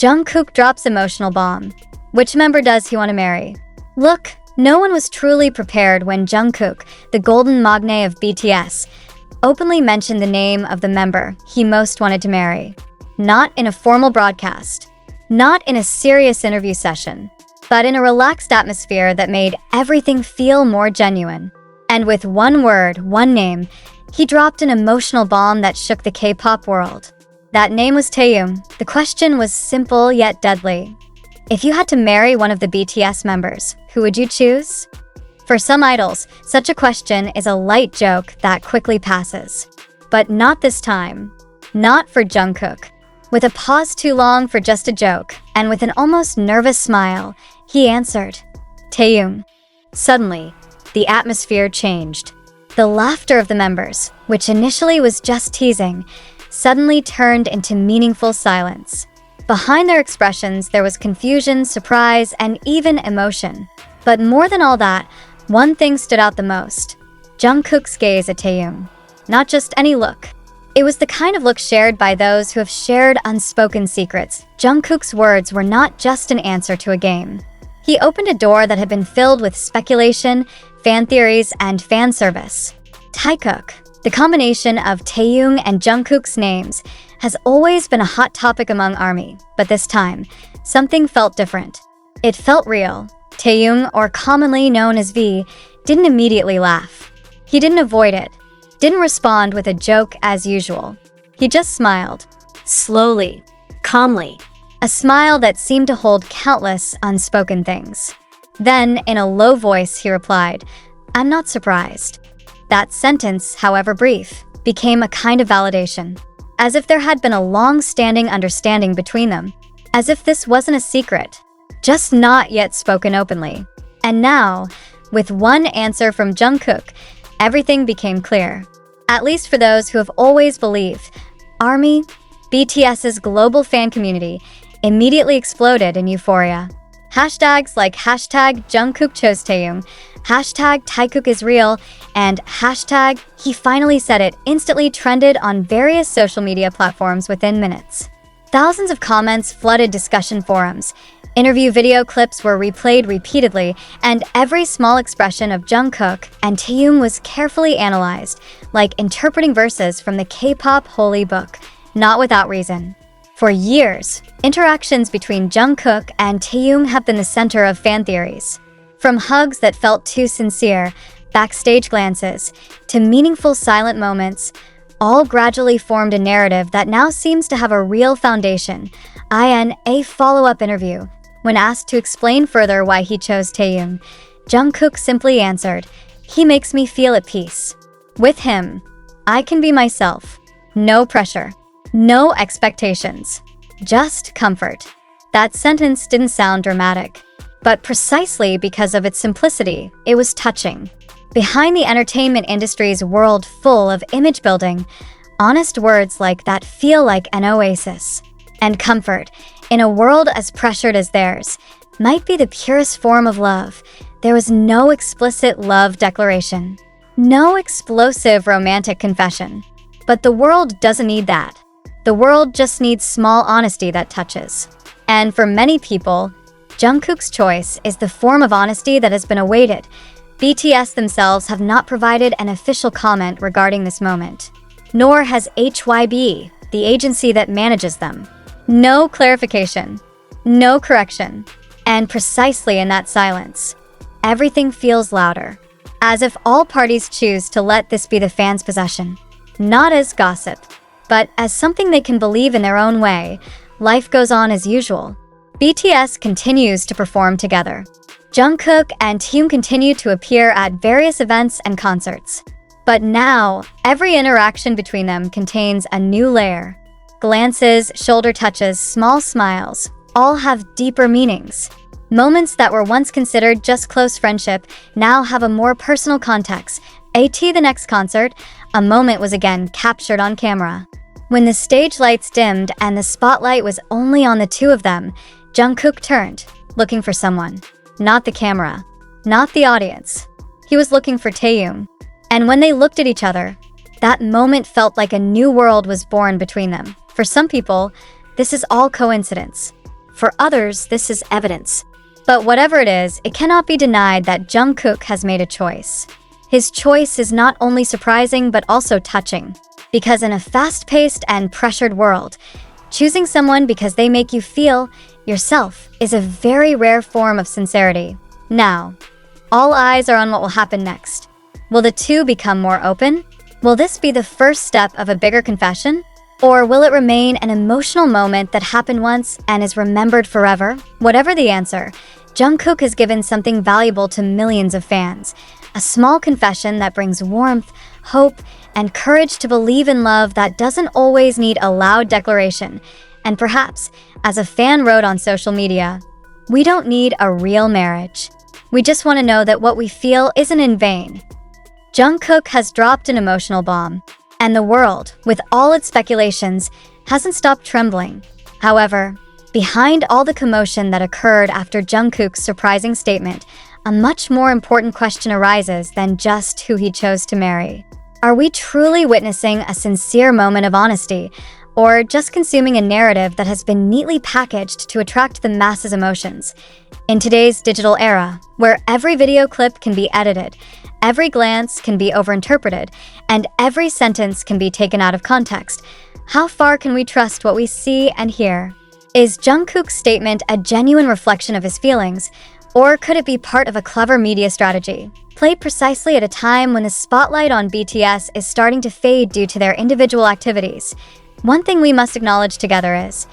Jungkook drops emotional bomb. Which member does he want to marry? Look, no one was truly prepared when Jungkook, the golden magne of BTS, openly mentioned the name of the member he most wanted to marry. Not in a formal broadcast, not in a serious interview session, but in a relaxed atmosphere that made everything feel more genuine. And with one word, one name, he dropped an emotional bomb that shook the K-pop world. That name was Taehyung. The question was simple yet deadly. If you had to marry one of the BTS members, who would you choose? For some idols, such a question is a light joke that quickly passes. But not this time. Not for Jungkook. With a pause too long for just a joke, and with an almost nervous smile, he answered, Taehyung. Suddenly, the atmosphere changed. The laughter of the members, which initially was just teasing, suddenly turned into meaningful silence. Behind their expressions, there was confusion, surprise, and even emotion. But more than all that, one thing stood out the most: Jungkook's gaze at Taehyung. Not just any look. It was the kind of look shared by those who have shared unspoken secrets. Jungkook's words were not just an answer to a game. He opened a door that had been filled with speculation, fan theories, and fan service. Taekook, the combination of Taehyung and Jungkook's names, has always been a hot topic among ARMY, but this time, something felt different. It felt real. Taehyung, or commonly known as V, didn't immediately laugh. He didn't avoid it, didn't respond with a joke as usual. He just smiled. Slowly, calmly. A smile that seemed to hold countless unspoken things. Then, in a low voice, he replied, I'm not surprised. That sentence, however brief, became a kind of validation. As if there had been a long-standing understanding between them. As if this wasn't a secret, just not yet spoken openly. And now, with one answer from Jungkook, everything became clear. At least for those who have always believed. ARMY, BTS's global fan community, immediately exploded in euphoria. Hashtags like hashtag Jungkook chose Taehyung, hashtag taekook is real, and hashtag he finally said it instantly trended on various social media platforms within minutes. Thousands of comments flooded discussion forums. Interview video clips were replayed repeatedly, and every small expression of Jungkook and Taehyung was carefully analyzed, like interpreting verses from the K-pop holy book, not without reason. For years, interactions between Jungkook and Taehyung have been the center of fan theories. From hugs that felt too sincere, backstage glances, to meaningful silent moments, all gradually formed a narrative that now seems to have a real foundation. In a follow-up interview, when asked to explain further why he chose Taehyung, Jungkook simply answered, he makes me feel at peace. With him, I can be myself. No pressure. No expectations. Just comfort. That sentence didn't sound dramatic, but precisely because of its simplicity, it was touching. Behind the entertainment industry's world full of image building, honest words like that feel like an oasis. And comfort, in a world as pressured as theirs, might be the purest form of love. There was no explicit love declaration. No explosive romantic confession. But the world doesn't need that. The world just needs small honesty that touches. And for many people, Jungkook's choice is the form of honesty that has been awaited. BTS themselves have not provided an official comment regarding this moment. Nor has HYB, the agency that manages them. No clarification. No correction. And precisely in that silence, everything feels louder. As if all parties choose to let this be the fans' possession. Not as gossip, but as something they can believe in their own way. Life goes on as usual. BTS continues to perform together. Jungkook and Taehyung continue to appear at various events and concerts. But now, every interaction between them contains a new layer. Glances, shoulder touches, small smiles, all have deeper meanings. Moments that were once considered just close friendship now have a more personal context. The next concert, a moment was again captured on camera. When the stage lights dimmed and the spotlight was only on the two of them, Jungkook turned, looking for someone. Not the camera, not the audience. He was looking for Taehyung. And when they looked at each other, that moment felt like a new world was born between them. For some people, this is all coincidence. For others, this is evidence. But whatever it is, it cannot be denied that Jungkook has made a choice. His choice is not only surprising but also touching. Because in a fast-paced and pressured world, choosing someone because they make you feel yourself is a very rare form of sincerity. Now, all eyes are on what will happen next. Will the two become more open? Will this be the first step of a bigger confession? Or will it remain an emotional moment that happened once and is remembered forever? Whatever the answer, Jungkook has given something valuable to millions of fans. A small confession that brings warmth, hope, and courage to believe in love that doesn't always need a loud declaration. And perhaps, as a fan wrote on social media, we don't need a real marriage. We just want to know that what we feel isn't in vain. Jungkook has dropped an emotional bomb, and the world, with all its speculations, hasn't stopped trembling. However, behind all the commotion that occurred after Jungkook's surprising statement, a much more important question arises than just who he chose to marry. Are we truly witnessing a sincere moment of honesty, or just consuming a narrative that has been neatly packaged to attract the masses' emotions? In today's digital era, where every video clip can be edited, every glance can be overinterpreted, and every sentence can be taken out of context, how far can we trust what we see and hear? Is Jungkook's statement a genuine reflection of his feelings, or could it be part of a clever media strategy, played precisely at a time when the spotlight on BTS is starting to fade due to their individual activities? One thing we must acknowledge together is,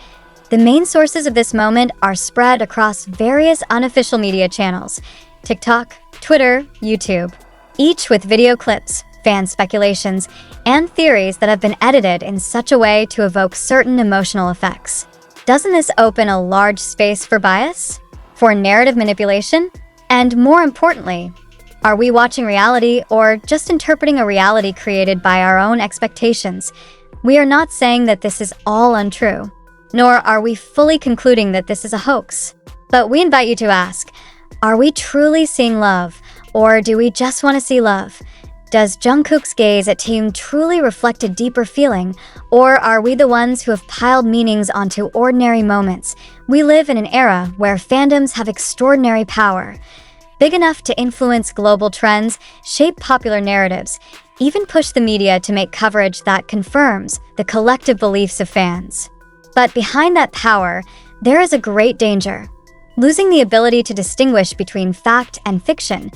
the main sources of this moment are spread across various unofficial media channels: TikTok, Twitter, YouTube, each with video clips, fan speculations, and theories that have been edited in such a way to evoke certain emotional effects. Doesn't this open a large space for bias? For narrative manipulation? And more importantly, are we watching reality or just interpreting a reality created by our own expectations? We are not saying that this is all untrue, nor are we fully concluding that this is a hoax. But we invite you to ask, are we truly seeing love, or do we just want to see love? Does Jungkook's gaze at Taehyung truly reflect a deeper feeling, or are we the ones who have piled meanings onto ordinary moments? We live in an era where fandoms have extraordinary power, big enough to influence global trends, shape popular narratives, even push the media to make coverage that confirms the collective beliefs of fans. But behind that power, there is a great danger: losing the ability to distinguish between fact and fiction.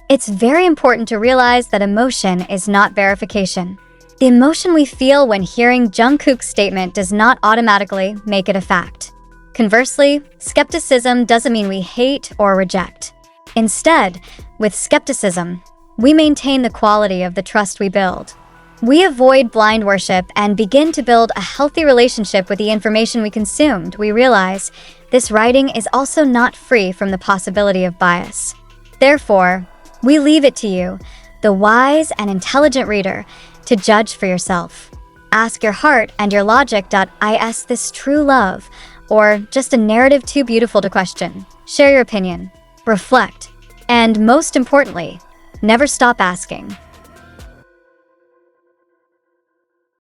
It's very important to realize that emotion is not verification. The emotion we feel when hearing Jungkook's statement does not automatically make it a fact. Conversely, skepticism doesn't mean we hate or reject. Instead, with skepticism, we maintain the quality of the trust we build. We avoid blind worship and begin to build a healthy relationship with the information we consumed. We realize this writing is also not free from the possibility of bias. Therefore, we leave it to you, the wise and intelligent reader, to judge for yourself. Ask your heart and your logic. Is this true love, or just a narrative too beautiful to question? Share your opinion, reflect, and most importantly, never stop asking.